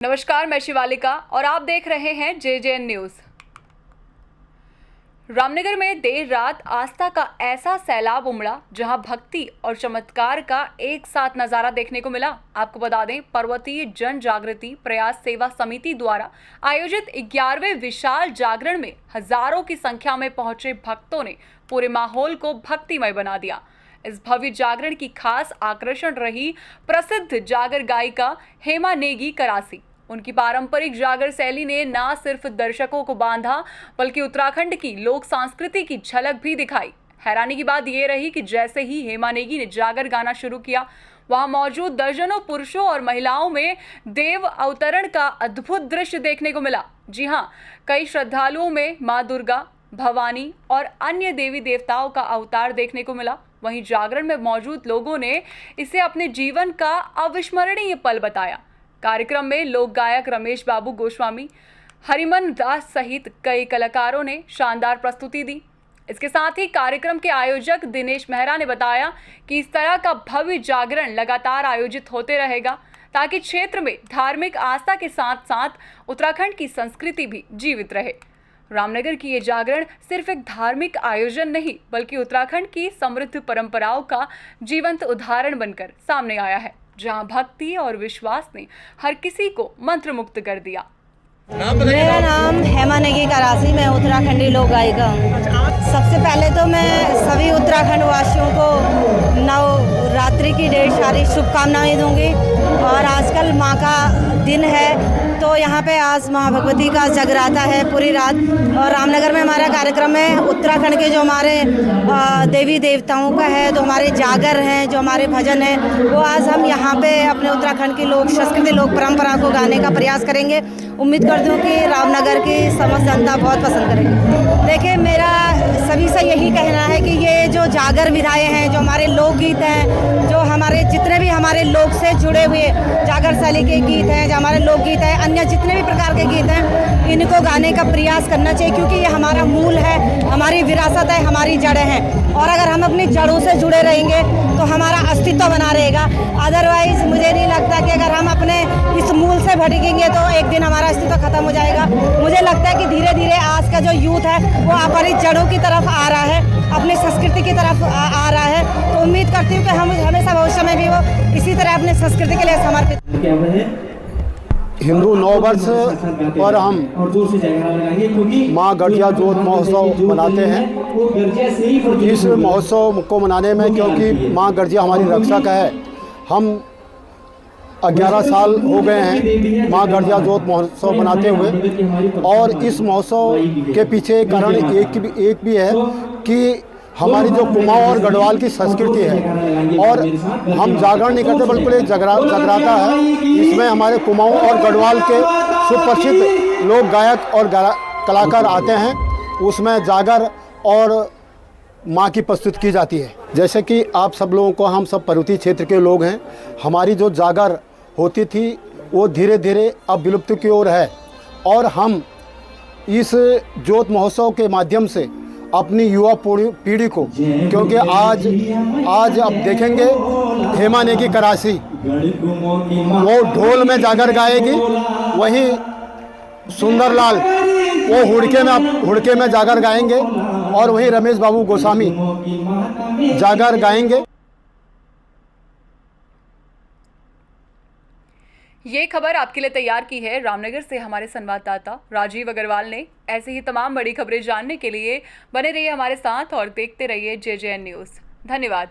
नमस्कार, मैं शिवालिका और आप देख रहे हैं जेजेएन न्यूज। रामनगर में देर रात आस्था का ऐसा सैलाब उमड़ा जहां भक्ति और चमत्कार का एक साथ नजारा देखने को मिला। आपको बता दें, पर्वतीय जन जागृति प्रयास सेवा समिति द्वारा आयोजित 11वें विशाल जागरण में हजारों की संख्या में पहुंचे भक्तों ने पूरे माहौल को भक्तिमय बना दिया। इस भव्य जागरण की खास आकर्षण रही प्रसिद्ध जागर गायिका हेमा नेगी करासी। उनकी पारंपरिक जागर शैली ने न सिर्फ दर्शकों को बांधा बल्कि उत्तराखंड की लोक संस्कृति की झलक भी दिखाई। हैरानी की बात यह रही कि जैसे ही हेमा नेगी ने जागर गाना शुरू किया, वहां मौजूद दर्जनों पुरुषों और महिलाओं में देव अवतरण का अद्भुत दृश्य देखने को मिला। जी हां, कई श्रद्धालुओं में मां दुर्गा, भवानी और अन्य देवी देवताओं का अवतार देखने को मिला। वहीं जागरण में मौजूद लोगों ने इसे अपने जीवन का अविस्मरणीय पल बताया। कार्यक्रम में लोक गायक रमेश बाबू गोस्वामी, हरिमन दास सहित कई कलाकारों ने शानदार प्रस्तुति दी। इसके साथ ही कार्यक्रम के आयोजक दिनेश मेहरा ने बताया कि इस तरह का भव्य जागरण लगातार आयोजित होते रहेगा ताकि क्षेत्र में धार्मिक आस्था के साथ साथ उत्तराखंड की संस्कृति भी जीवित रहे। रामनगर की ये जागरण सिर्फ एक धार्मिक आयोजन नहीं बल्कि उत्तराखंड की समृद्ध परंपराओं का जीवंत उदाहरण बनकर सामने आया है, जहां भक्ति और विश्वास ने हर किसी को मंत्रमुग्ध कर दिया। मेरा नाम हेमा नेगी करासी, मैं उत्तराखंडी लोक गायिका हूँ। सबसे पहले तो मैं सभी उत्तराखंड वासियों को नवरात्रि की ढेर सारी शुभकामनाएं दूंगी। और आजकल माँ का दिन है तो यहाँ पे आज माँ भगवती का जगराता है पूरी रात। और रामनगर में हमारा कार्यक्रम है उत्तराखंड के जो हमारे देवी देवताओं का है, जो हमारे जागर हैं, जो हमारे भजन हैं, वो आज हम यहाँ पे अपने उत्तराखंड की लोक संस्कृति लोक परंपरा को गाने का प्रयास करेंगे। उम्मीद करती हूँ कि रामनगर की समस्त जनता बहुत पसंद करेगी। देखिए, मेरा सभी से यही कहना है कि ये जो जागर विधाएँ हैं, जो हमारे लोकगीत हैं, जो हमारे जितने भी हमारे लोक से जुड़े हुए जागर शैली के गीत हैं, जो हमारे लोकगीत हैं, अन्य जितने भी प्रकार के गीत हैं, इनको गाने का प्रयास करना चाहिए क्योंकि ये हमारा मूल है, हमारी विरासत है, हमारी जड़ें हैं। और अगर हम अपनी जड़ों से जुड़े रहेंगे तो हमारा अस्तित्व बना रहेगा। अदरवाइज मुझे नहीं लगता कि अगर हम अपने इस मूल से भटकेंगे तो एक दिन हमारा अस्तित्व खत्म हो जाएगा। मुझे लगता है कि धीरे धीरे आज का जो यूथ है वो अपनी जड़ों की तरफ आ रहा है, अपनी संस्कृति की तरफ आ रहा है। तो उम्मीद करती हूँ कि हम हमेशा भविष्य में भी वो इसी तरह अपनी संस्कृति के लिए समर्पित। हिंदू नववर्ष पर हम माँ गढ़िया जोत महोत्सव मनाते हैं। इस महोत्सव को मनाने में क्योंकि माँ गढ़िया हमारी रक्षक है, हम 11 साल हो गए हैं माँ गढ़िया जोत महोत्सव मनाते हुए। और इस महोत्सव के पीछे कारण एक भी है कि हमारी जो कुमाऊं और गढ़वाल की संस्कृति है, और हम जागरण नहीं करते बल्कि एक जगराता है। इसमें हमारे कुमाऊं और गढ़वाल के सुप्रसिद्ध लोक गायक और कलाकार आते हैं। उसमें जागर और माँ की प्रस्तुति की जाती है। जैसे कि आप सब लोगों को, हम सब पर्वतीय क्षेत्र के लोग हैं, हमारी जो जागर होती थी वो धीरे धीरे अब विलुप्त की ओर है। और हम इस जोत महोत्सव के माध्यम से अपनी युवा पीढ़ी को, क्योंकि आज अब देखेंगे हेमा नेगी करासी वो ढोल में जागर गाएगी, वहीं सुंदरलाल वो हुड़के में जागर गाएंगे, और वहीं रमेश बाबू गोस्वामी जागर गाएंगे। ये खबर आपके लिए तैयार की है रामनगर से हमारे संवाददाता राजीव अग्रवाल ने। ऐसे ही तमाम बड़ी खबरें जानने के लिए बने रहिए हमारे साथ और देखते रहिए जेजेएन न्यूज़। धन्यवाद।